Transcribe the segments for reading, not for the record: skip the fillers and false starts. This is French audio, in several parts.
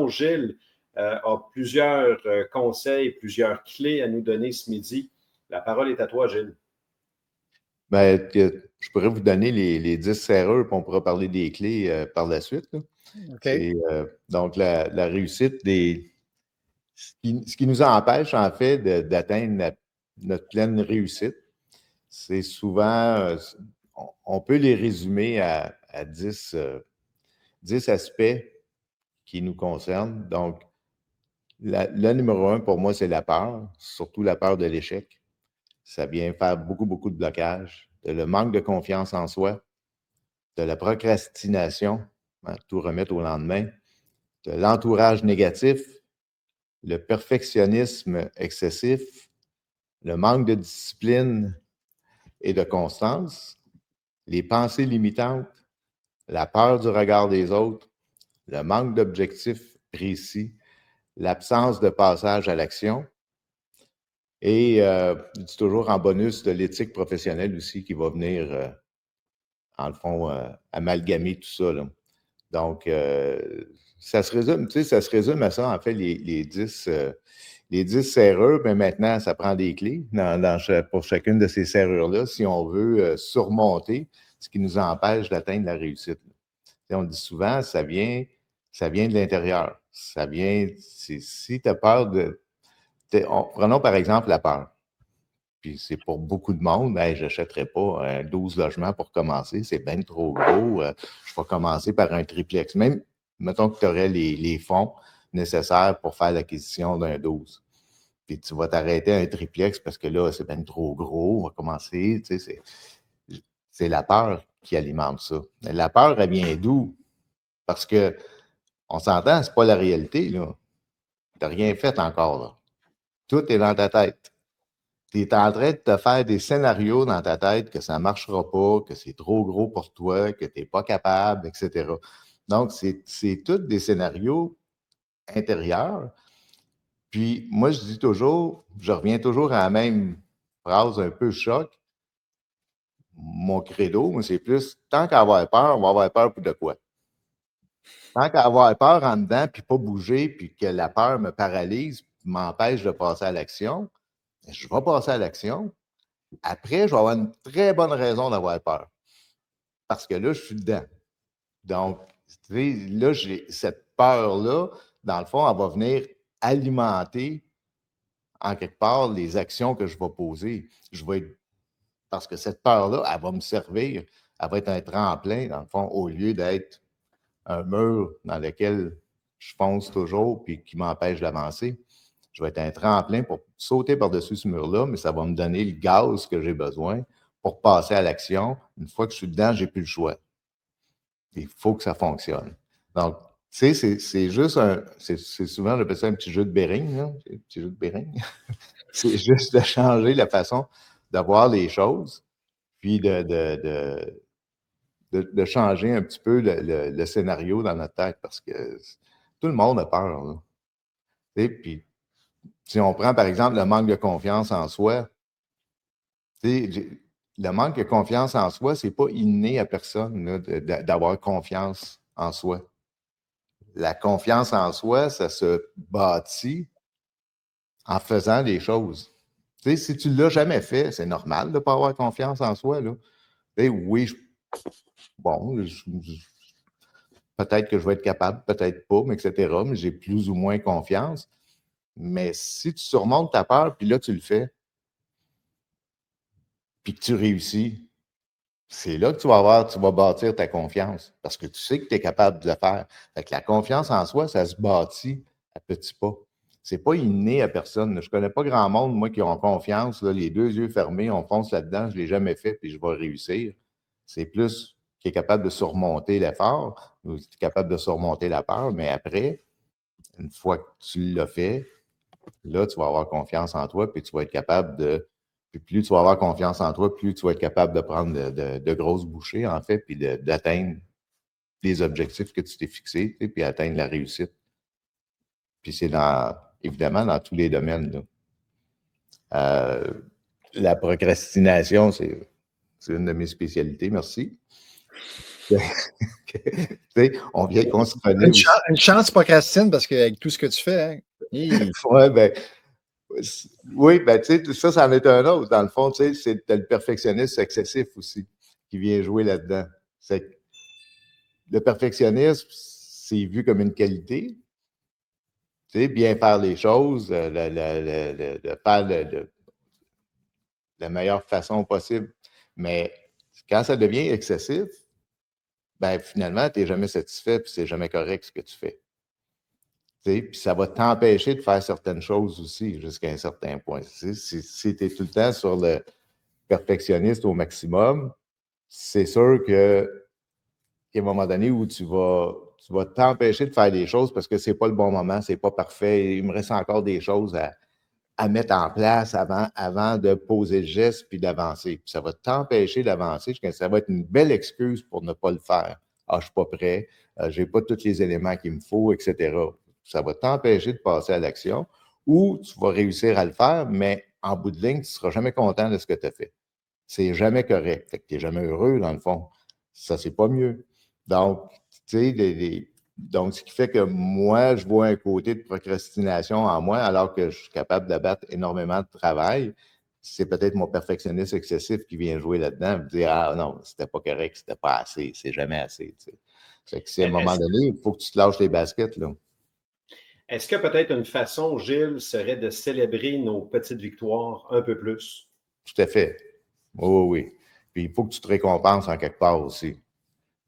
Gilles a plusieurs conseils, plusieurs clés à nous donner ce midi. La parole est à toi, Gilles. Bien, je pourrais vous donner les 10 serrures, puis on pourra parler des clés par la suite. Okay. Donc, la réussite ce qui nous empêche, en fait, d'atteindre notre pleine réussite, c'est souvent, on peut les résumer à 10 aspects qui nous concernent. Donc, le numéro 1, pour moi, c'est la peur, surtout la peur de l'échec. Ça vient faire beaucoup, beaucoup de blocages, le manque de confiance en soi, de la procrastination, tout remettre au lendemain, de l'entourage négatif, le perfectionnisme excessif, le manque de discipline et de constance, les pensées limitantes, la peur du regard des autres, le manque d'objectifs précis, l'absence de passage à l'action et, je dis toujours en bonus, de l'éthique professionnelle aussi qui va venir, en le fond, amalgamer tout ça, là. Donc, ça se résume, tu sais, ça se résume à ça, en fait, les 10 serrures. Mais maintenant, ça prend des clés pour chacune de ces serrures-là si on veut surmonter ce qui nous empêche d'atteindre la réussite. Tu sais, on dit souvent, ça vient de l'intérieur. Ça vient, si tu as peur prenons par exemple la peur. Puis c'est pour beaucoup de monde, hey, je n'achèterais pas 12 logements pour commencer, c'est bien trop gros. Je vais commencer par un triplex. Même, mettons que tu aurais les fonds nécessaires pour faire l'acquisition d'un 12. Puis tu vas t'arrêter à un triplex parce que là, c'est bien trop gros, on va commencer. Tu sais, c'est la peur qui alimente ça. Mais la peur, elle vient d'où? Parce que, on s'entend, c'est pas la réalité, là. Tu n'as rien fait encore, là. Tout est dans ta tête. Tu es en train de te faire des scénarios dans ta tête que ça ne marchera pas, que c'est trop gros pour toi, que tu n'es pas capable, etc. Donc, c'est tous des scénarios intérieurs. Puis, moi, je dis toujours, je reviens toujours à la même phrase un peu choc. Mon credo, moi, c'est plus, tant qu'à avoir peur, on va avoir peur pour de quoi? Tant qu'à avoir peur en dedans, puis pas bouger, puis que la peur me paralyse, m'empêche de passer à l'action, je vais passer à l'action. Après, je vais avoir une très bonne raison d'avoir peur. Parce que là, je suis dedans. Donc, tu sais, là, j'ai cette peur-là, dans le fond, elle va venir alimenter, en quelque part, les actions que je vais poser. Parce que cette peur-là, elle va me servir. Elle va être un tremplin, dans le fond, au lieu d'être un mur dans lequel je fonce toujours puis qui m'empêche d'avancer. Je vais être un tremplin pour sauter par-dessus ce mur-là, mais ça va me donner le gaz que j'ai besoin pour passer à l'action. Une fois que je suis dedans, je n'ai plus le choix. Il faut que ça fonctionne. Donc, tu sais, c'est juste c'est souvent, j'appelle ça un petit jeu de Béring, là, un petit jeu de Béring. C'est juste de changer la façon de voir les choses, puis de changer un petit peu le scénario dans notre tête, parce que tout le monde a peur, là. Tu sais, puis si on prend, par exemple, le manque de confiance en soi, tu sais, le manque de confiance en soi, c'est pas inné à personne là, d'avoir confiance en soi. La confiance en soi, ça se bâtit en faisant des choses. Tu sais, si tu ne l'as jamais fait, c'est normal de ne pas avoir confiance en soi, là. Tu sais, oui, peut-être que je vais être capable, peut-être pas, mais etc., mais j'ai plus ou moins confiance. Mais si tu surmontes ta peur, puis là, tu le fais, puis que tu réussis, c'est là que tu vas bâtir ta confiance, parce que tu sais que tu es capable de le faire. Fait que la confiance en soi, ça se bâtit à petits pas. C'est pas inné à personne. Je connais pas grand monde, moi, qui ont confiance, là, les deux yeux fermés, on fonce là-dedans, je l'ai jamais fait, puis je vais réussir. C'est plus qui est capable de surmonter l'effort, ou qui est capable de surmonter la peur, mais après, une fois que tu l'as fait, là, tu vas avoir confiance en toi, puis tu vas être capable de. Puis plus tu vas avoir confiance en toi, plus tu vas être capable de prendre de grosses bouchées, en fait, puis d'atteindre les objectifs que tu t'es fixés, puis atteindre la réussite. Puis c'est évidemment dans tous les domaines, là. La procrastination, c'est une de mes spécialités, merci. On vient qu'on se connaît aussi. Une chance procrastine parce qu'avec tout ce que tu fais, hein. Ouais, ben, oui, ben, tu sais, ça, c'en est un autre. Dans le fond, tu sais, c'est le perfectionnisme excessif aussi qui vient jouer là-dedans. Le perfectionnisme, c'est vu comme une qualité. Tu sais, bien faire les choses, de faire de la meilleure façon possible. Mais quand ça devient excessif, ben finalement, tu n'es jamais satisfait puis c'est jamais correct ce que tu fais. Puis ça va t'empêcher de faire certaines choses aussi jusqu'à un certain point. Si tu es tout le temps sur le perfectionniste au maximum, c'est sûr qu'à un moment donné où tu vas t'empêcher de faire des choses parce que ce n'est pas le bon moment, c'est pas parfait. Il me reste encore des choses à mettre en place avant de poser le geste puis d'avancer. Puis ça va t'empêcher d'avancer. Ça va être une belle excuse pour ne pas le faire. Ah, je ne suis pas prêt, je n'ai pas tous les éléments qu'il me faut, etc. Ça va t'empêcher de passer à l'action ou tu vas réussir à le faire, mais en bout de ligne, tu ne seras jamais content de ce que tu as fait. C'est jamais correct. Fait que tu n'es jamais heureux, dans le fond. Ça, c'est pas mieux. Donc, tu sais, donc, ce qui fait que moi, je vois un côté de procrastination en moi, alors que je suis capable d'abattre énormément de travail. C'est peut-être mon perfectionnisme excessif qui vient jouer là-dedans, me dire ah non, c'était pas correct, c'était pas assez, c'est jamais assez. Tu sais. Fait que c'est à un moment donné, il faut que tu te lâches les baskets, là. Est-ce que peut-être une façon, Gilles, serait de célébrer nos petites victoires un peu plus? Tout à fait. Oui. Puis il faut que tu te récompenses en quelque part aussi.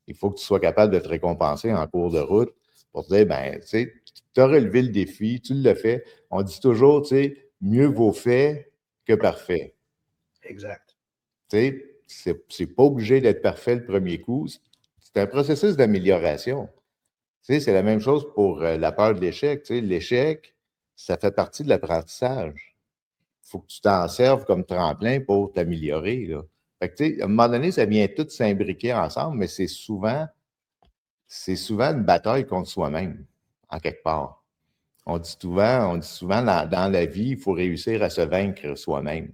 Il faut que tu sois capable de te récompenser en cours de route pour te dire, ben, tu sais, tu as relevé le défi, tu l'as fait. On dit toujours, tu sais, mieux vaut fait que parfait. Exact. Tu sais, c'est pas obligé d'être parfait le premier coup. C'est un processus d'amélioration. Tu sais, c'est la même chose pour la peur de l'échec. Tu sais, l'échec, ça fait partie de l'apprentissage. Il faut que tu t'en serves comme tremplin pour t'améliorer, là. Fait que, tu sais, à un moment donné, ça vient tout s'imbriquer ensemble, mais c'est souvent une bataille contre soi-même, en quelque part. On dit souvent dans la vie, il faut réussir à se vaincre soi-même.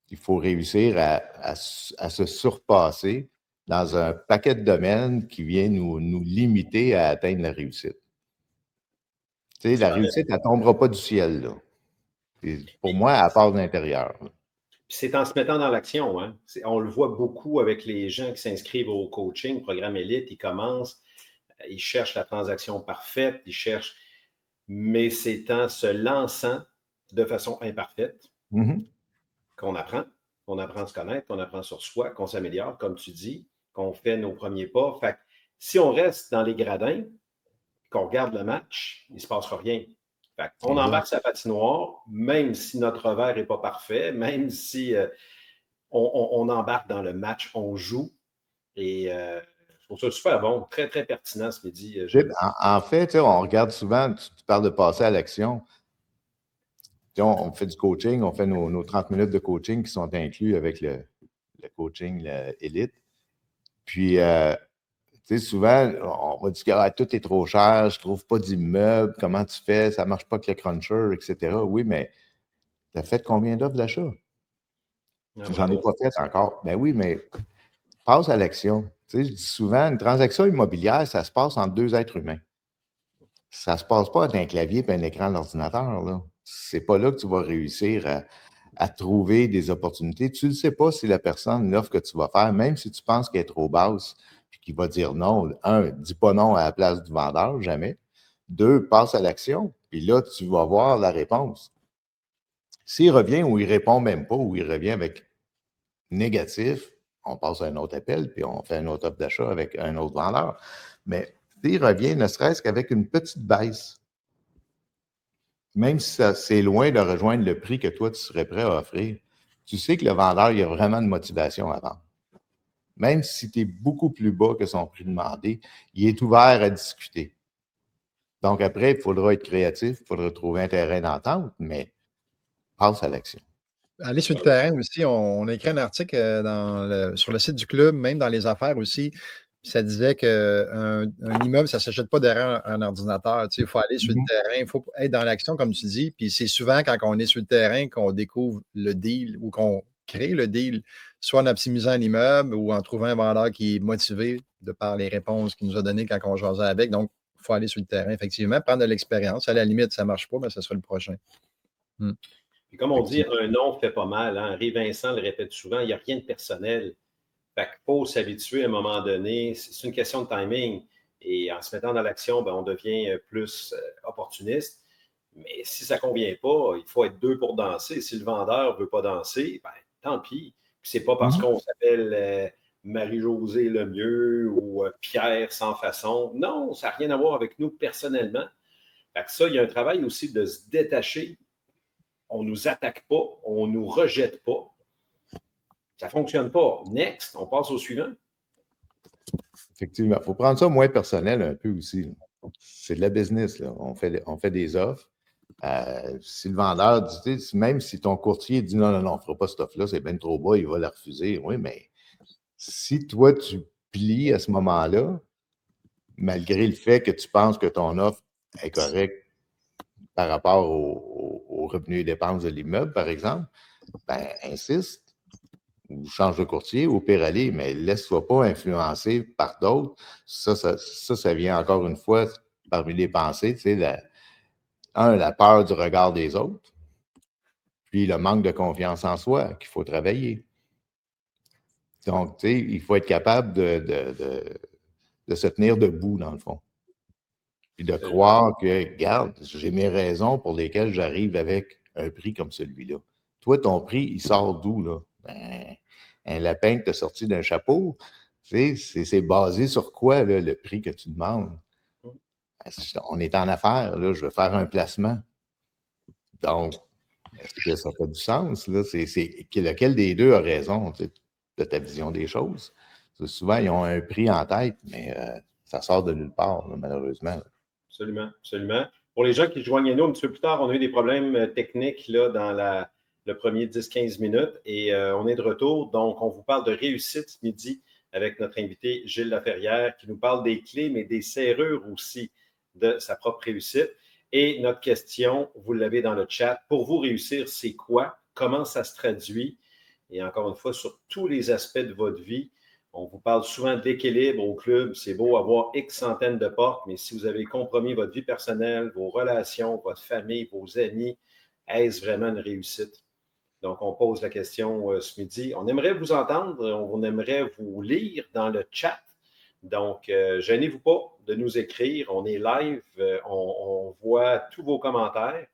Il faut réussir à se surpasser dans un paquet de domaines qui vient nous limiter à atteindre la réussite. Tu sais, la réussite, elle ne tombera pas du ciel, là. Et pour moi, à part de l'intérieur. C'est en se mettant dans l'action. Hein? On le voit beaucoup avec les gens qui s'inscrivent au coaching, programme élite, ils commencent, ils cherchent la transaction parfaite, mais c'est en se lançant de façon imparfaite qu'on apprend à se connaître, qu'on apprend sur soi, qu'on s'améliore, comme tu dis, qu'on fait nos premiers pas. Fait que, si on reste dans les gradins, qu'on regarde le match, il ne se passera rien. On embarque sa patinoire, même si notre revers n'est pas parfait, même si on embarque dans le match, on joue. Et je trouve ça super bon, très, très pertinent ce midi. En fait, on regarde souvent, tu parles de passer à l'action. On fait du coaching, on fait nos 30 minutes de coaching qui sont inclus avec le coaching élite. Puis, tu sais, souvent, on va dire que tout est trop cher, je ne trouve pas d'immeuble, comment tu fais, ça ne marche pas avec le cruncher, etc. Oui, mais tu as fait combien d'offres d'achat? J'en ai pas fait encore. Ben oui, mais passe à l'action. Tu sais, je dis souvent, une transaction immobilière, ça se passe entre deux êtres humains. Ça ne se passe pas avec un clavier et un écran d'ordinateur, là. C'est pas là que tu vas réussir à trouver des opportunités. Tu ne sais pas si la personne, l'offre que tu vas faire, même si tu penses qu'elle est trop basse, puis qu'il va dire non, dis pas non à la place du vendeur, jamais. 2, passe à l'action, puis là, tu vas voir la réponse. S'il revient ou il répond même pas, ou il revient avec négatif, on passe à un autre appel, puis on fait une autre offre d'achat avec un autre vendeur. Mais s'il revient, ne serait-ce qu'avec une petite baisse, même si c'est loin de rejoindre le prix que toi, tu serais prêt à offrir, tu sais que le vendeur, il a vraiment de motivation à vendre. Même si tu es beaucoup plus bas que son prix demandé, il est ouvert à discuter. Donc après, il faudra être créatif, il faudra trouver un terrain d'entente, mais passe à l'action. Aller sur le terrain aussi, on a écrit un article sur le site du club, même dans les affaires aussi. Ça disait qu'un immeuble, ça ne s'achète pas derrière un ordinateur. Il faut aller sur le terrain, il faut être dans l'action, comme tu dis. Puis c'est souvent quand on est sur le terrain qu'on découvre le deal ou qu'on créer le deal, soit en optimisant l'immeuble ou en trouvant un vendeur qui est motivé de par les réponses qu'il nous a données quand on jasait avec. Donc, il faut aller sur le terrain, effectivement, prendre de l'expérience. À la limite, ça ne marche pas, mais ce sera le prochain. Et comme on dit, un nom fait pas mal. Hein? Henri Vincent le répète souvent, il n'y a rien de personnel. Fait qu'il faut s'habituer à un moment donné. C'est une question de timing. Et en se mettant dans l'action, on devient plus opportuniste. Mais si ça ne convient pas, il faut être deux pour danser. Si le vendeur ne veut pas danser, tant pis. Puis c'est pas parce qu'on s'appelle Marie-Josée Lemieux ou Pierre sans façon. Non, ça n'a rien à voir avec nous personnellement. Fait que ça, il y a un travail aussi de se détacher. On ne nous attaque pas, on ne nous rejette pas. Ça ne fonctionne pas. Next, on passe au suivant. Effectivement. Il faut prendre ça moins personnel un peu aussi. C'est de la business. Là. On fait des offres. Si le vendeur dit, même si ton courtier dit non, on ne fera pas cette offre-là, c'est bien trop bas, il va la refuser. Oui, mais si toi, tu plies à ce moment-là, malgré le fait que tu penses que ton offre est correcte par rapport aux revenus et dépenses de l'immeuble, par exemple, insiste ou change de courtier, au pire aller, mais laisse-toi pas influencer par d'autres. Ça vient encore une fois parmi les pensées, tu sais, la peur du regard des autres, puis le manque de confiance en soi qu'il faut travailler. Donc, tu sais, il faut être capable de se tenir debout, dans le fond. Puis de croire que, regarde, j'ai mes raisons pour lesquelles j'arrive avec un prix comme celui-là. Toi, ton prix, il sort d'où, là? Un lapin que tu as sorti d'un chapeau, tu sais, c'est basé sur quoi, là, le prix que tu demandes? On est en affaires, là, je veux faire un placement. Donc, est-ce que ça fait du sens? Là? C'est lequel des deux a raison de ta vision des choses? Souvent, ils ont un prix en tête, mais ça sort de nulle part, là, malheureusement. Absolument, absolument. Pour les gens qui joignent à nous un petit peu plus tard, on a eu des problèmes techniques là, dans le premier 10-15 minutes et on est de retour. Donc, on vous parle de réussite ce midi avec notre invité Gilles Laferrière qui nous parle des clés, mais des serrures aussi de sa propre réussite. Et notre question, vous l'avez dans le chat, pour vous réussir, c'est quoi? Comment ça se traduit? Et encore une fois, sur tous les aspects de votre vie, on vous parle souvent d'équilibre au club. C'est beau avoir X centaines de portes, mais si vous avez compromis votre vie personnelle, vos relations, votre famille, vos amis, est-ce vraiment une réussite? Donc, on pose la question ce midi. On aimerait vous entendre, on aimerait vous lire dans le chat. Donc, gênez-vous pas de nous écrire. On est live, on voit tous vos commentaires.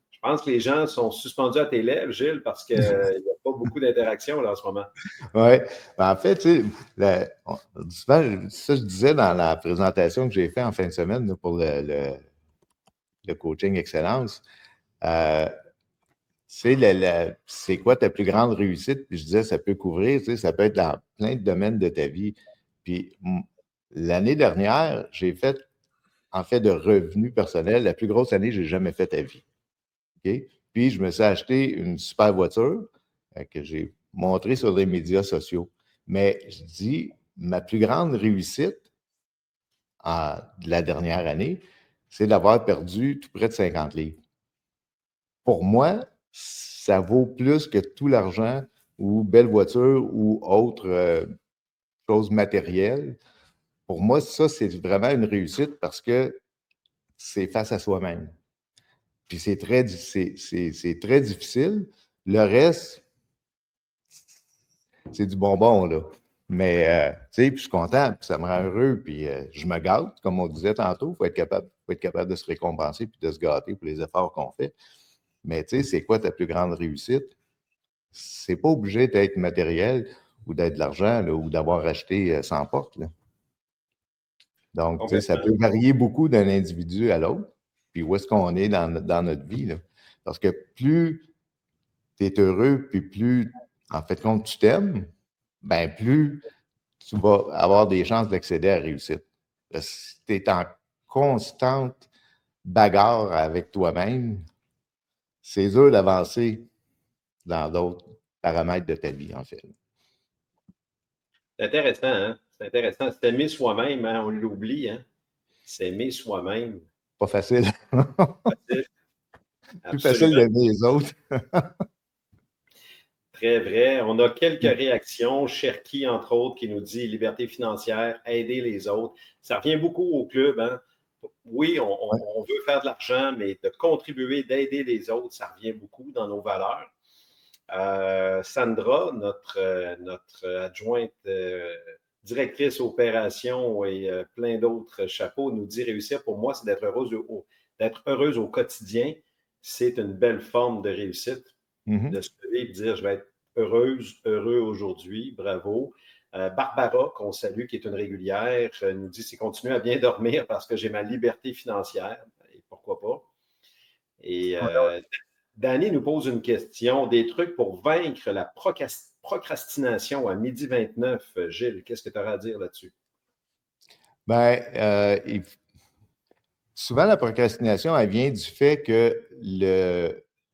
Je pense que les gens sont suspendus à tes lèvres, Gilles, parce qu'il n'y a pas beaucoup d'interaction là en ce moment. Oui. En fait, tu sais, souvent, ça, je disais dans la présentation que j'ai faite en fin de semaine là, pour le coaching excellence. C'est quoi ta plus grande réussite? Puis je disais, ça peut couvrir, tu sais, ça peut être dans plein de domaines de ta vie. Puis l'année dernière, j'ai fait, en fait, de revenus personnels, la plus grosse année que j'ai jamais faite à vie. OK? Puis je me suis acheté une super voiture que j'ai montrée sur les médias sociaux. Mais je dis, ma plus grande réussite de la dernière année, c'est d'avoir perdu tout près de 50 livres. Pour moi, ça vaut plus que tout l'argent ou belle voiture ou autre chose matérielle. Pour moi, ça, c'est vraiment une réussite parce que c'est face à soi-même. Puis c'est très difficile. Le reste, c'est du bonbon, là. Mais, tu sais, puis je suis content, puis ça me rend heureux, puis je me gâte, comme on disait tantôt. Il faut être capable de se récompenser puis de se gâter pour les efforts qu'on fait. Mais, tu sais, c'est quoi ta plus grande réussite? C'est pas obligé d'être matériel ou d'être de l'argent là, ou d'avoir acheté 100 portes. Là. Donc, tu sais, ça peut varier beaucoup d'un individu à l'autre. Puis où est-ce qu'on est dans notre vie? Là. Parce que plus tu es heureux, puis plus, en fait, compte tu t'aimes, bien, plus tu vas avoir des chances d'accéder à la réussite. Si tu es en constante bagarre avec toi-même, c'est dur d'avancer dans d'autres paramètres de ta vie, en fait. C'est intéressant, hein? C'est intéressant. C'est aimer soi-même, hein? On l'oublie, hein? C'est aimer soi-même. Pas facile. Facile. Plus facile d'aimer les autres. Très vrai. On a quelques réactions. Cherki, entre autres, qui nous dit liberté financière, aider les autres. Ça revient beaucoup au club. Hein? Oui, on veut faire de l'argent, mais de contribuer, d'aider les autres, ça revient beaucoup dans nos valeurs. Sandra, notre adjointe directrice opération et plein d'autres chapeaux, nous dit réussir pour moi, c'est d'être heureuse au quotidien. C'est une belle forme de réussite. De se lever et de dire je vais être heureux aujourd'hui. Bravo. Barbara, qu'on salue, qui est une régulière, nous dit c'est continuer à bien dormir parce que j'ai ma liberté financière. Et pourquoi pas? Et Danny nous pose une question. Des trucs pour vaincre la procrastination à 12h29. Gilles, qu'est-ce que tu auras à dire là-dessus? Bien, souvent, la procrastination, elle vient du fait que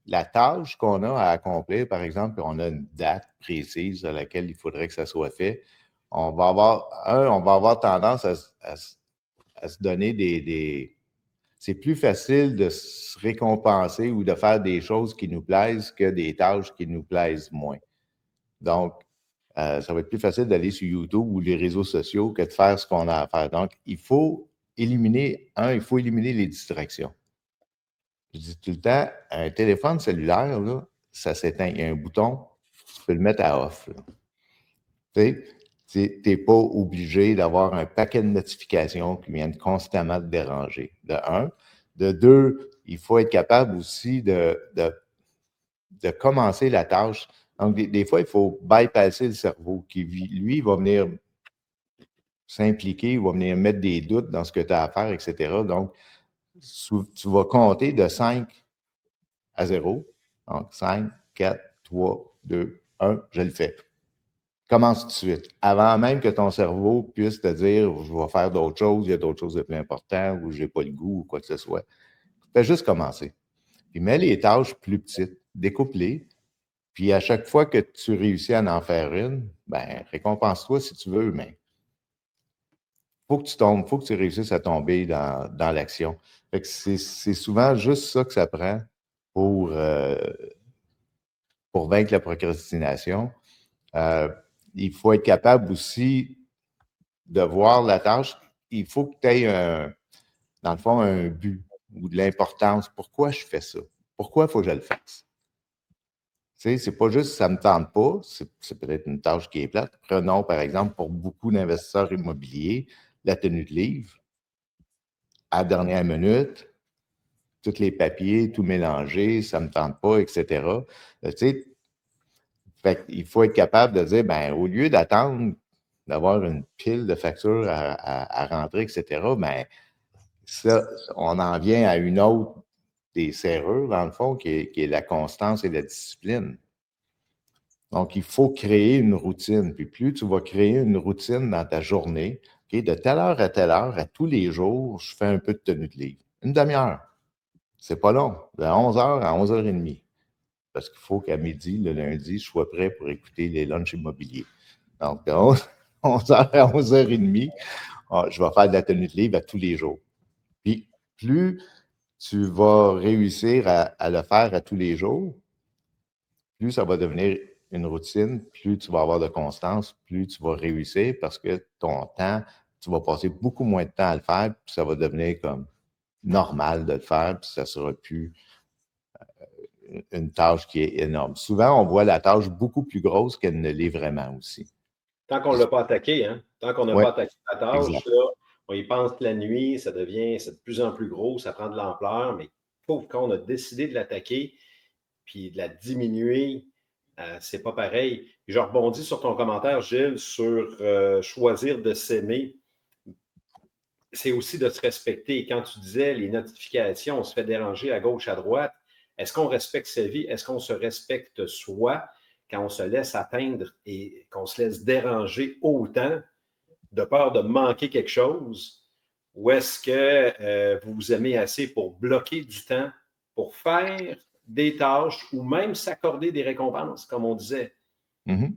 la tâche qu'on a à accomplir, par exemple, on a une date précise à laquelle il faudrait que ça soit fait, on va avoir tendance à se donner des. C'est plus facile de se récompenser ou de faire des choses qui nous plaisent que des tâches qui nous plaisent moins. Donc, ça va être plus facile d'aller sur YouTube ou les réseaux sociaux que de faire ce qu'on a à faire. Donc, il faut éliminer les distractions. Je dis tout le temps, un téléphone cellulaire, là, ça s'éteint. Il y a un bouton, tu peux le mettre à off. Tu n'es pas obligé d'avoir un paquet de notifications qui viennent constamment te déranger, de un. De deux, il faut être capable aussi de commencer la tâche. Donc, des fois, il faut bypasser le cerveau qui, lui, va venir s'impliquer, il va venir mettre des doutes dans ce que tu as à faire, etc. Donc, tu vas compter de 5 à 0. Donc, 5, 4, 3, 2, 1, je le fais. Commence tout de suite. Avant même que ton cerveau puisse te dire je vais faire d'autres choses, il y a d'autres choses de plus importantes, ou je n'ai pas le goût, ou quoi que ce soit. Fais juste commencer. Puis mets les tâches plus petites, découpe-les. Puis à chaque fois que tu réussis à en faire une, ben récompense-toi si tu veux, mais faut que tu réussisses à tomber dans l'action. Fait que c'est souvent juste ça que ça prend pour vaincre la procrastination. Il faut être capable aussi de voir la tâche. Il faut que tu aies, dans le fond, un but ou de l'importance. Pourquoi je fais ça? Pourquoi il faut que je le fasse? Tu sais, c'est pas juste ça ne me tente pas, c'est peut-être une tâche qui est plate. Prenons, par exemple, pour beaucoup d'investisseurs immobiliers, la tenue de livre. À la dernière minute, tous les papiers, tout mélangé, ça ne me tente pas, etc. Tu sais, il faut être capable de dire, ben, au lieu d'attendre d'avoir une pile de factures à rentrer, etc., ben, ça, on en vient à une autre des serrures, dans le fond, qui est la constance et la discipline. Donc, il faut créer une routine. Puis plus tu vas créer une routine dans ta journée, okay, de telle heure à telle heure, à tous les jours, je fais un peu de tenue de livre. Une demi-heure. C'est pas long. De 11h à 11h30. Parce qu'il faut qu'à midi, le lundi, je sois prêt pour écouter les lunchs immobiliers. Donc, de 11h à 11h30, je vais faire de la tenue de livre à tous les jours. Puis, plus tu vas réussir à le faire à tous les jours, plus ça va devenir une routine, plus tu vas avoir de constance, plus tu vas réussir parce que ton temps, tu vas passer beaucoup moins de temps à le faire, puis ça va devenir comme normal de le faire, puis ça ne sera plus une tâche qui est énorme. Souvent, on voit la tâche beaucoup plus grosse qu'elle ne l'est vraiment aussi. Tant qu'on ne l'a pas attaqué, hein? Tant qu'on n'a pas attaqué la tâche, là, on y pense la nuit, c'est de plus en plus gros, ça prend de l'ampleur, mais quand on a décidé de l'attaquer puis de la diminuer, c'est pas pareil. Je rebondis sur ton commentaire, Gilles, sur choisir de s'aimer. C'est aussi de se respecter. Quand tu disais les notifications, on se fait déranger à gauche, à droite. Est-ce qu'on respecte sa vie? Est-ce qu'on se respecte soi quand on se laisse atteindre et qu'on se laisse déranger autant de peur de manquer quelque chose? Ou est-ce que vous vous aimez assez pour bloquer du temps, pour faire des tâches ou même s'accorder des récompenses, comme on disait? Mm-hmm.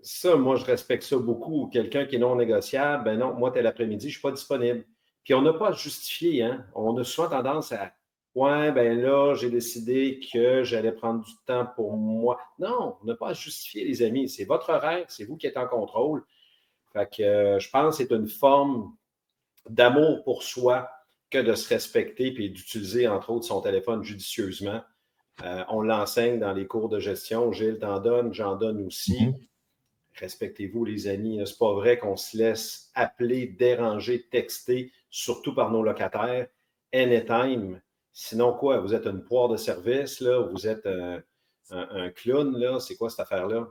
Ça, moi, je respecte ça beaucoup. Quelqu'un qui est non négociable, ben non, moi, tel après-midi, je ne suis pas disponible. Puis on n'a pas à justifier, hein? On a souvent tendance à Ouais, ben là, j'ai décidé que j'allais prendre du temps pour moi. Non, on n'a pas à justifier, les amis. C'est votre horaire, c'est vous qui êtes en contrôle. Fait que je pense que c'est une forme d'amour pour soi que de se respecter et d'utiliser, entre autres, son téléphone judicieusement. On l'enseigne dans les cours de gestion. Gilles t'en donne, j'en donne aussi. Respectez-vous, les amis. C'est pas vrai qu'on se laisse appeler, déranger, texter, surtout par nos locataires, anytime. Sinon, quoi? Vous êtes une poire de service, là? Vous êtes un clown, là? C'est quoi cette affaire-là?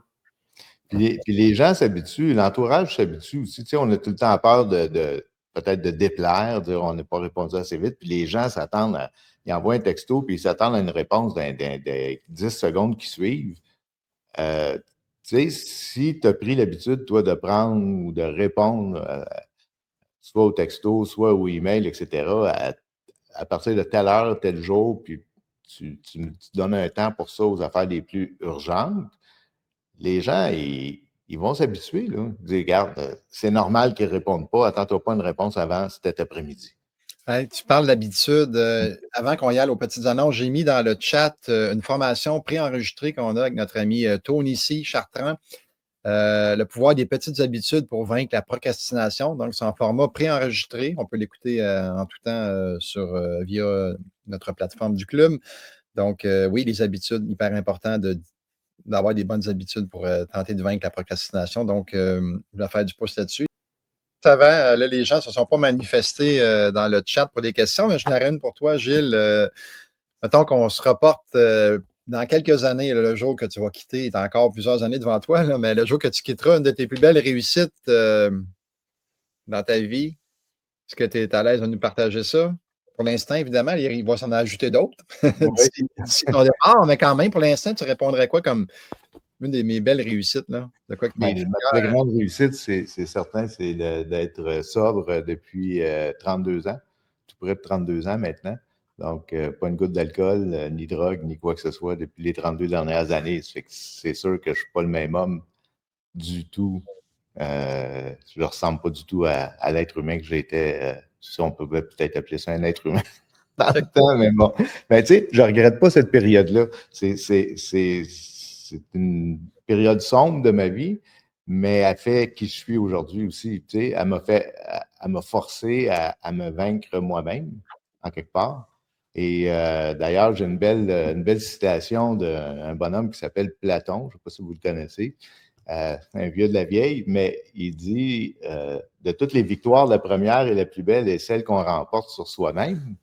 Puis les gens s'habituent, l'entourage s'habitue aussi. Tu sais, on a tout le temps peur peut-être de déplaire, dire on n'a pas répondu assez vite. Puis les gens s'attendent ils envoient un texto, puis ils s'attendent à une réponse dans 10 secondes qui suivent. Tu sais, si tu as pris l'habitude, toi, de prendre ou de répondre, soit au texto, soit au email, etc., à partir de telle heure, tel jour, puis tu donnes un temps pour ça aux affaires les plus urgentes, les gens, ils vont s'habituer. Là. Ils disent, regarde, c'est normal qu'ils ne répondent pas. Attends-toi pas une réponse avant cet après-midi. Hey, tu parles d'habitude. Avant qu'on y aille aux petites annonces, j'ai mis dans le chat une formation préenregistrée qu'on a avec notre ami Tony C. Chartrand. Le pouvoir des petites habitudes pour vaincre la procrastination. Donc, c'est en format préenregistré. On peut l'écouter en tout temps via notre plateforme du club. Donc, oui, les habitudes, hyper important d'avoir des bonnes habitudes pour tenter de vaincre la procrastination. Donc, je vais faire du pouce là-dessus. Avant, là, les gens ne se sont pas manifestés dans le chat pour des questions, mais je n'ai une pour toi, Gilles. Mettons qu'on se reporte dans quelques années, là, le jour que tu vas quitter, tu as encore plusieurs années devant toi, là, mais le jour que tu quitteras une de tes plus belles réussites dans ta vie, est-ce que tu es à l'aise de nous partager ça? Pour l'instant, évidemment, il va s'en ajouter d'autres d'ici ton départ, mais quand même, pour l'instant, tu répondrais quoi comme une de mes belles réussites? Là? De quoi que tu es Ma très grande réussite, c'est certain, c'est d'être sobre depuis 32 ans, tout près de 32 ans maintenant. Donc, pas une goutte d'alcool, ni drogue, ni quoi que ce soit depuis les 32 dernières années. C'est sûr que je ne suis pas le même homme du tout. Je ne ressemble pas du tout à l'être humain que j'étais, si on pouvait peut-être appeler ça un être humain dans le temps, mais bon. Mais tu sais, je ne regrette pas cette période-là. C'est une période sombre de ma vie, mais elle fait qui je suis aujourd'hui aussi. Tu sais, elle m'a forcé à me vaincre moi-même, en quelque part. Et d'ailleurs, j'ai une belle citation d'un bonhomme qui s'appelle Platon, je ne sais pas si vous le connaissez, un vieux de la vieille, mais il dit de toutes les victoires, la première et la plus belle est celle qu'on remporte sur soi-même,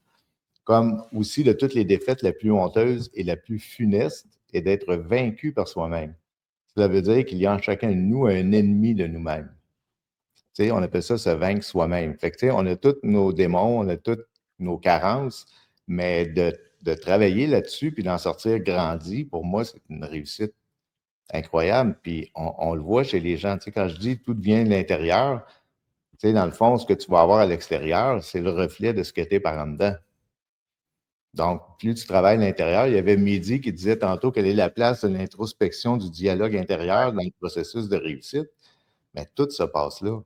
comme aussi de toutes les défaites, la plus honteuse et la plus funeste est d'être vaincu par soi-même. Cela veut dire qu'il y a en chacun de nous un ennemi de nous-mêmes. Tu sais, on appelle ça se vaincre soi-même. Fait que, tu sais, on a tous nos démons, on a toutes nos carences, mais de travailler là-dessus puis d'en sortir grandi, pour moi, c'est une réussite incroyable. Puis on le voit chez les gens. Tu sais, quand je dis tout vient de l'intérieur, tu sais, dans le fond, ce que tu vas avoir à l'extérieur, c'est le reflet de ce que tu es par en dedans. Donc, plus tu travailles à l'intérieur, il y avait Mehdi qui disait tantôt quelle est la place de l'introspection, du dialogue intérieur dans le processus de réussite. Mais tout se passe là.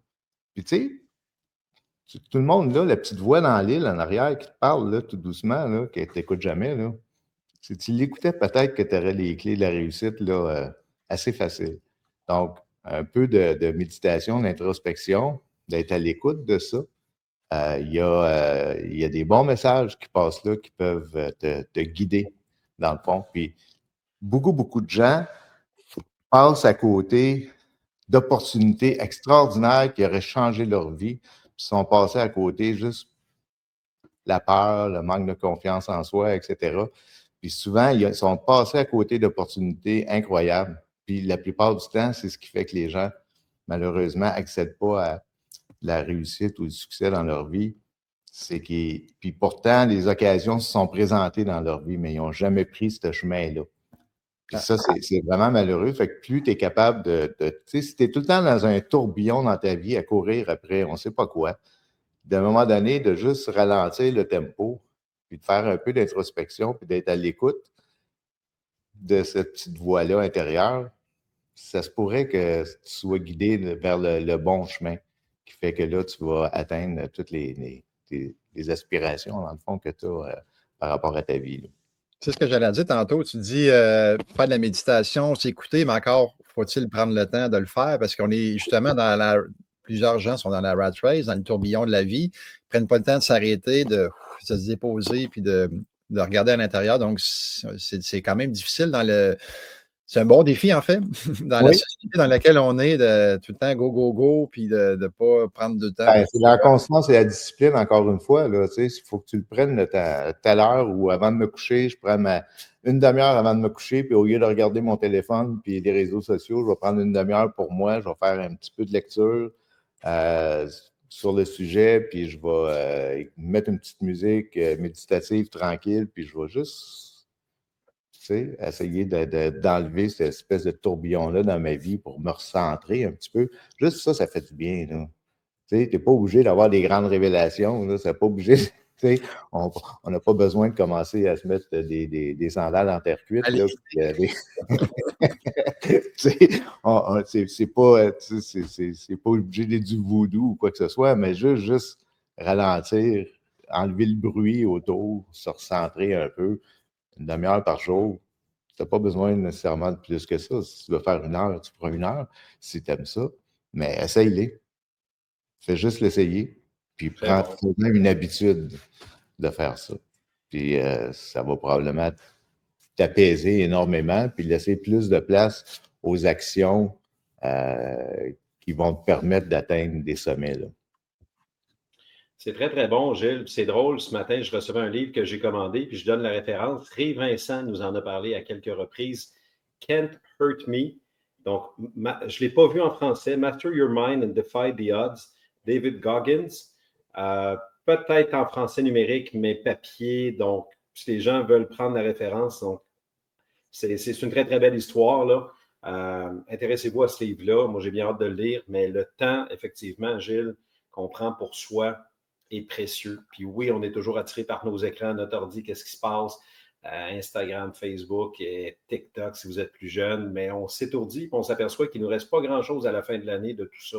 Puis, tu sais, tout le monde, là, la petite voix dans l'île en arrière qui te parle, là, tout doucement, là, qui ne t'écoute jamais, là. Si tu l'écoutais, peut-être que tu aurais les clés de la réussite, là, assez facile. Donc, un peu de méditation, d'introspection, d'être à l'écoute de ça. Il y a des bons messages qui passent là qui peuvent te guider, dans le fond. Puis, beaucoup de gens passent à côté d'opportunités extraordinaires qui auraient changé leur vie, puis sont passés à côté juste la peur, le manque de confiance en soi, etc. Puis souvent, ils sont passés à côté d'opportunités incroyables. Puis la plupart du temps, c'est ce qui fait que les gens, malheureusement, n'accèdent pas à la réussite ou le succès dans leur vie. Puis pourtant, les occasions se sont présentées dans leur vie, mais ils n'ont jamais pris ce chemin-là. Puis ça, c'est vraiment malheureux. Fait que plus tu es capable tu sais, si tu es tout le temps dans un tourbillon dans ta vie à courir après on ne sait pas quoi, d'un moment donné, de juste ralentir le tempo, puis de faire un peu d'introspection, puis d'être à l'écoute de cette petite voix-là intérieure, ça se pourrait que tu sois guidé vers le bon chemin, qui fait que là, tu vas atteindre toutes les aspirations, dans le fond, que tu as par rapport à ta vie, là. C'est ce que j'allais dire tantôt. Tu dis faire de la méditation, s'écouter, mais encore faut-il prendre le temps de le faire parce qu'on est justement plusieurs gens sont dans la rat race, dans le tourbillon de la vie, ne prennent pas le temps de s'arrêter, de se déposer puis de regarder à l'intérieur. Donc, c'est quand même difficile c'est un bon défi, en fait, dans la société dans laquelle on est, de tout le temps go, go, go, puis de ne pas prendre de temps. Ben, c'est la constance et la discipline, encore une fois. Il faut que tu le prennes telle heure ou avant de me coucher, je prends une demi-heure avant de me coucher, puis au lieu de regarder mon téléphone puis les réseaux sociaux, je vais prendre une demi-heure pour moi, je vais faire un petit peu de lecture sur le sujet, puis je vais mettre une petite musique méditative tranquille, puis je vais juste essayer d'enlever cette espèce de tourbillon-là dans ma vie pour me recentrer un petit peu. Juste ça, ça fait du bien, là. Tu n'es pas obligé d'avoir des grandes révélations, là. C'est pas obligé. On n'a pas besoin de commencer à se mettre des sandales en terre cuite. Là, c'est pas obligé d'être du voodoo ou quoi que ce soit, mais juste ralentir, enlever le bruit autour, se recentrer un peu. Une demi-heure par jour, tu n'as pas besoin nécessairement de plus que ça. Si tu veux faire 1 heure, tu prends 1 heure, si tu aimes ça. Mais essaye-les. Fais juste l'essayer. Puis prends même une habitude de faire ça. Puis ça va probablement t'apaiser énormément, puis laisser plus de place aux actions qui vont te permettre d'atteindre des sommets, là. C'est très, très bon, Gilles. C'est drôle, ce matin, je recevais un livre que j'ai commandé, puis je donne la référence. Ray Vincent nous en a parlé à quelques reprises. Can't Hurt Me. Donc, je ne l'ai pas vu en français. Master Your Mind and Defy the Odds. David Goggins. Peut-être en français numérique, mais papier. Donc, si les gens veulent prendre la référence, donc, c'est une très, très belle histoire, là. Intéressez-vous à ce livre-là. Moi, j'ai bien hâte de le lire, mais le temps, effectivement, Gilles, qu'on prend pour soi, est précieux. Puis oui, on est toujours attiré par nos écrans, notre ordi, qu'est-ce qui se passe, Instagram, Facebook, et TikTok si vous êtes plus jeune, mais on s'étourdit et on s'aperçoit qu'il ne nous reste pas grand-chose à la fin de l'année de tout ça.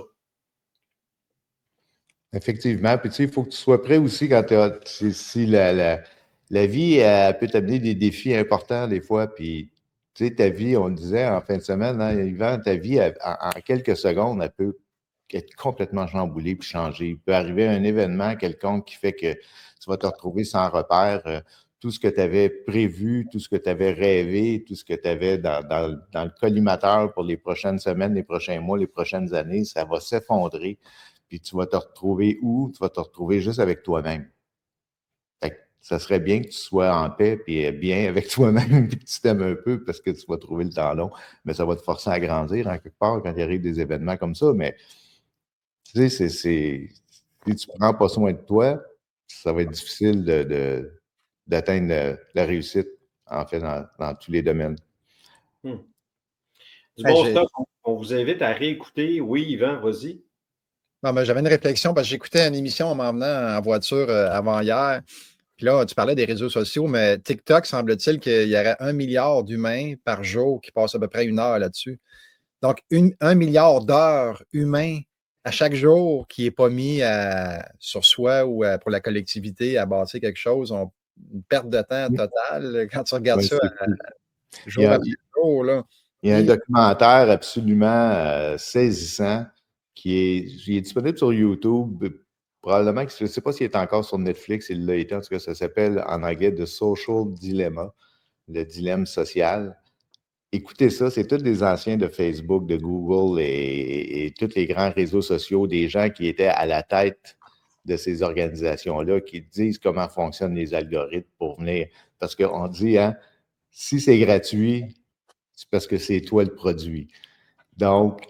Effectivement. Puis tu sais, il faut que tu sois prêt aussi quand si la vie elle peut t'amener des défis importants des fois. Puis tu sais, ta vie, on le disait en fin de semaine, hein, Yvan, ta vie, en quelques secondes, elle peut être complètement chamboulée puis changer. Il peut arriver un événement quelconque qui fait que tu vas te retrouver sans repère. Tout ce que tu avais prévu, tout ce que tu avais rêvé, tout ce que tu avais dans le collimateur pour les prochaines semaines, les prochains mois, les prochaines années, ça va s'effondrer. Puis tu vas te retrouver où? Tu vas te retrouver juste avec toi-même. Fait que ça serait bien que tu sois en paix et bien avec toi-même et que tu t'aimes un peu parce que tu vas trouver le temps long. Mais ça va te forcer à grandir en quelque part quand il arrive des événements comme ça. Mais tu sais, si tu ne prends pas soin de toi, ça va être difficile d'atteindre la réussite, en fait, dans tous les domaines. Du bon stuff, on vous invite à réécouter. Oui, Yvan, vas-y. Non, mais j'avais une réflexion parce que j'écoutais une émission en m'emmenant en voiture avant hier. Puis là, tu parlais des réseaux sociaux, mais TikTok, semble-t-il qu'il y aurait 1 milliard d'humains par jour qui passent à peu près 1 heure là-dessus. Donc, 1 milliard d'heures humains à chaque jour qui n'est pas mis sur soi ou pour la collectivité à bâtir quelque chose. Une perte de temps totale quand tu regardes ça jour après jour. Là. Il y a un documentaire absolument saisissant qui est disponible sur YouTube. Probablement que je ne sais pas s'il est encore sur Netflix, il l'a été, en tout cas, ça s'appelle en anglais The Social Dilemma, le dilemme social. Écoutez ça, c'est tous des anciens de Facebook, de Google et tous les grands réseaux sociaux, des gens qui étaient à la tête de ces organisations-là, qui disent comment fonctionnent les algorithmes pour venir. Parce qu'on dit, hein, si c'est gratuit, c'est parce que c'est toi le produit. Donc,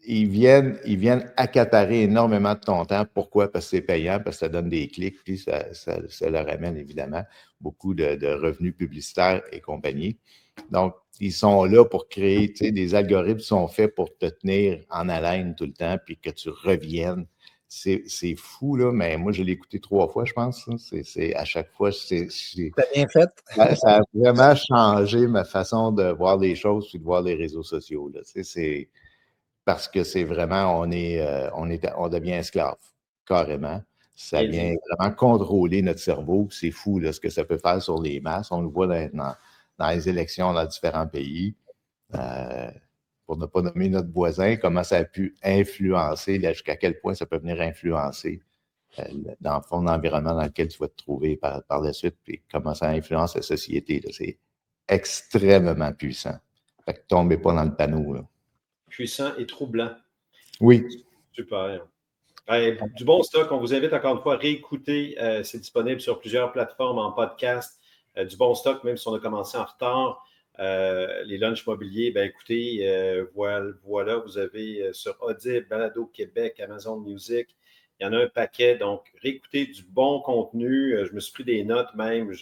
ils viennent accaparer énormément de ton temps. Pourquoi? Parce que c'est payant, parce que ça donne des clics, puis ça leur amène évidemment beaucoup de revenus publicitaires et compagnie. Donc, ils sont là pour créer, tu sais, des algorithmes qui sont faits pour te tenir en haleine tout le temps, puis que tu reviennes. C'est fou, là, mais moi, je l'ai écouté 3 fois, je pense. C'est à chaque fois, c'est bien fait. Ça a vraiment changé ma façon de voir les choses puis de voir les réseaux sociaux, là. Tu sais, c'est parce que c'est vraiment, on devient esclave, carrément. Ça vient vraiment contrôler notre cerveau. C'est fou là, ce que ça peut faire sur les masses. On le voit dans les élections dans différents pays. Pour ne pas nommer notre voisin, comment ça a pu influencer, jusqu'à quel point ça peut venir influencer dans le fond, l'environnement dans lequel tu vas te trouver par la suite, puis comment ça influence la société. Là. C'est extrêmement puissant. Fait que tombez pas dans le panneau. Là. Puissant et troublant. Oui. Super. Du bon stock. On vous invite encore une fois à réécouter. C'est disponible sur plusieurs plateformes en podcast. Du bon stock, même si on a commencé en retard. Les lunchs mobiliers, ben écoutez, voilà, vous avez sur Audible, Balado Québec, Amazon Music. Il y en a un paquet. Donc, réécoutez du bon contenu. Je me suis pris des notes même.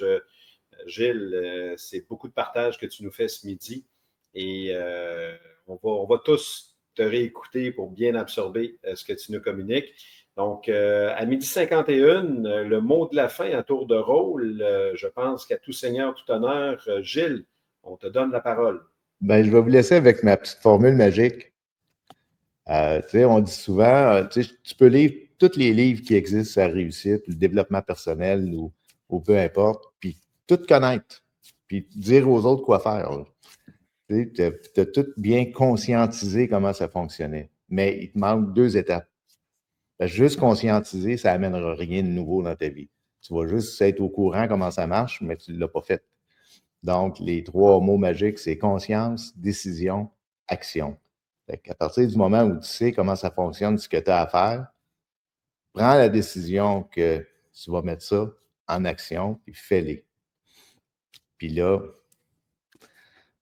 Gilles, c'est beaucoup de partage que tu nous fais ce midi. Et on va tous te réécouter pour bien absorber ce que tu nous communiques. Donc, à 12h51, le mot de la fin à tour de rôle, je pense qu'à tout seigneur, tout honneur, Gilles, on te donne la parole. Ben, je vais vous laisser avec ma petite formule magique. On dit souvent, tu peux lire tous les livres qui existent sur la réussite, le développement personnel ou peu importe, puis tout connaître, puis dire aux autres quoi faire. Tu as tout bien conscientisé comment ça fonctionnait. Mais il te manque 2 étapes. Juste conscientiser, ça n'amènera rien de nouveau dans ta vie. Tu vas juste être au courant comment ça marche, mais tu ne l'as pas fait. Donc, les 3 mots magiques, c'est conscience, décision, action. À partir du moment où tu sais comment ça fonctionne, ce que tu as à faire, prends la décision que tu vas mettre ça en action, puis fais-les. Puis là,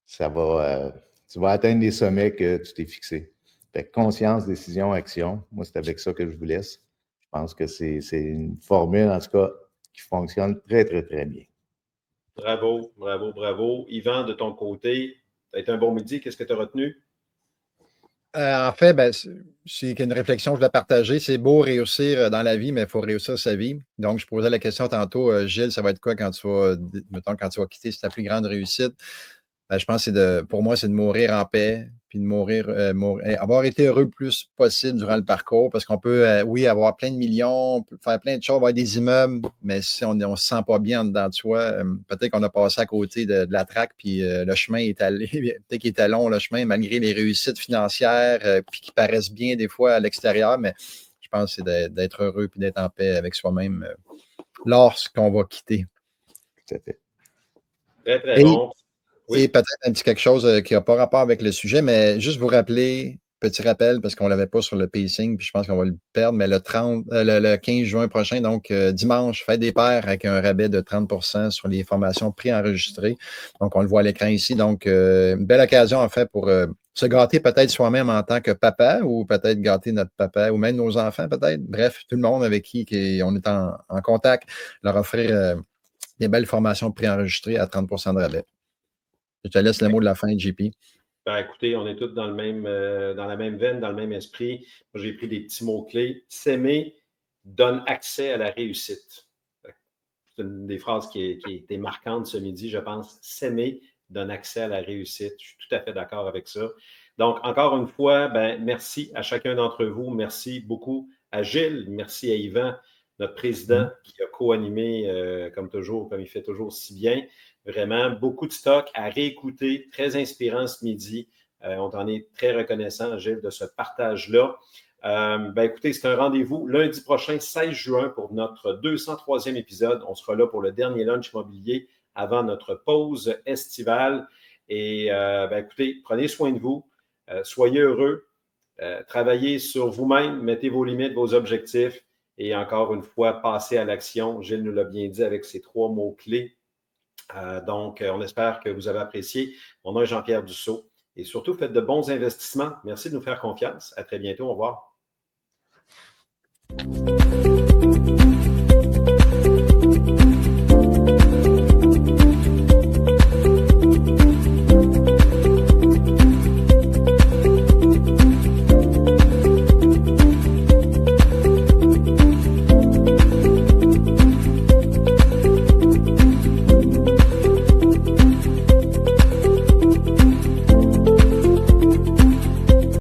tu vas atteindre les sommets que tu t'es fixés. Fait que conscience, décision, action. Moi, c'est avec ça que je vous laisse. Je pense que c'est une formule, en tout cas, qui fonctionne très, très, très bien. Bravo, bravo, bravo. Yvan, de ton côté, ça a été un bon midi. Qu'est-ce que tu as retenu? En fait, c'est une réflexion que je voulais partager. C'est beau réussir dans la vie, mais il faut réussir sa vie. Donc, je posais la question tantôt, Gilles, ça va être quoi quand tu vas quitter, c'est ta plus grande réussite? Je pense que pour moi, c'est de mourir en paix, puis de avoir été heureux le plus possible durant le parcours, parce qu'on peut, oui, avoir plein de millions, on peut faire plein de choses, avoir des immeubles, mais si on ne se sent pas bien en dedans de soi, peut-être qu'on a passé à côté de la traque, puis le chemin est allé, peut-être qu'il était long, le chemin, malgré les réussites financières, puis qui paraissent bien des fois à l'extérieur, mais je pense que c'est d'être heureux puis d'être en paix avec soi-même lorsqu'on va quitter. Tout à fait. Très, très bon. Oui. Et peut-être un petit quelque chose qui n'a pas rapport avec le sujet, mais juste vous rappeler, petit rappel, parce qu'on ne l'avait pas sur le pacing, puis je pense qu'on va le perdre, mais le 15 juin prochain, donc dimanche, fête des pères avec un rabais de 30% sur les formations préenregistrées. Donc, on le voit à l'écran ici. Donc, une belle occasion, en fait, pour se gâter peut-être soi-même en tant que papa, ou peut-être gâter notre papa, ou même nos enfants, peut-être. Bref, tout le monde avec qui on est en contact, leur offrir des belles formations préenregistrées à 30% de rabais. Je te laisse le mot de la fin, JP. Ben, écoutez, on est tous dans la même veine, dans le même esprit. Moi, j'ai pris des petits mots-clés. S'aimer donne accès à la réussite. C'est une des phrases qui était marquante ce midi, je pense. S'aimer donne accès à la réussite. Je suis tout à fait d'accord avec ça. Donc, encore une fois, merci à chacun d'entre vous. Merci beaucoup à Gilles. Merci à Yvan, notre président, qui a co-animé, comme toujours, comme il fait toujours si bien. Vraiment, beaucoup de stock à réécouter. Très inspirant ce midi. On t'en est très reconnaissant, Gilles, de ce partage-là. Écoutez, c'est un rendez-vous lundi prochain, 16 juin, pour notre 203e épisode. On sera là pour le dernier lunch immobilier avant notre pause estivale. Et écoutez, prenez soin de vous. Soyez heureux. Travaillez sur vous-même. Mettez vos limites, vos objectifs. Et encore une fois, passez à l'action. Gilles nous l'a bien dit avec ces 3 mots-clés. Donc, on espère que vous avez apprécié. Mon nom est Jean-Pierre Dussault. Et surtout, faites de bons investissements. Merci de nous faire confiance. À très bientôt. Au revoir.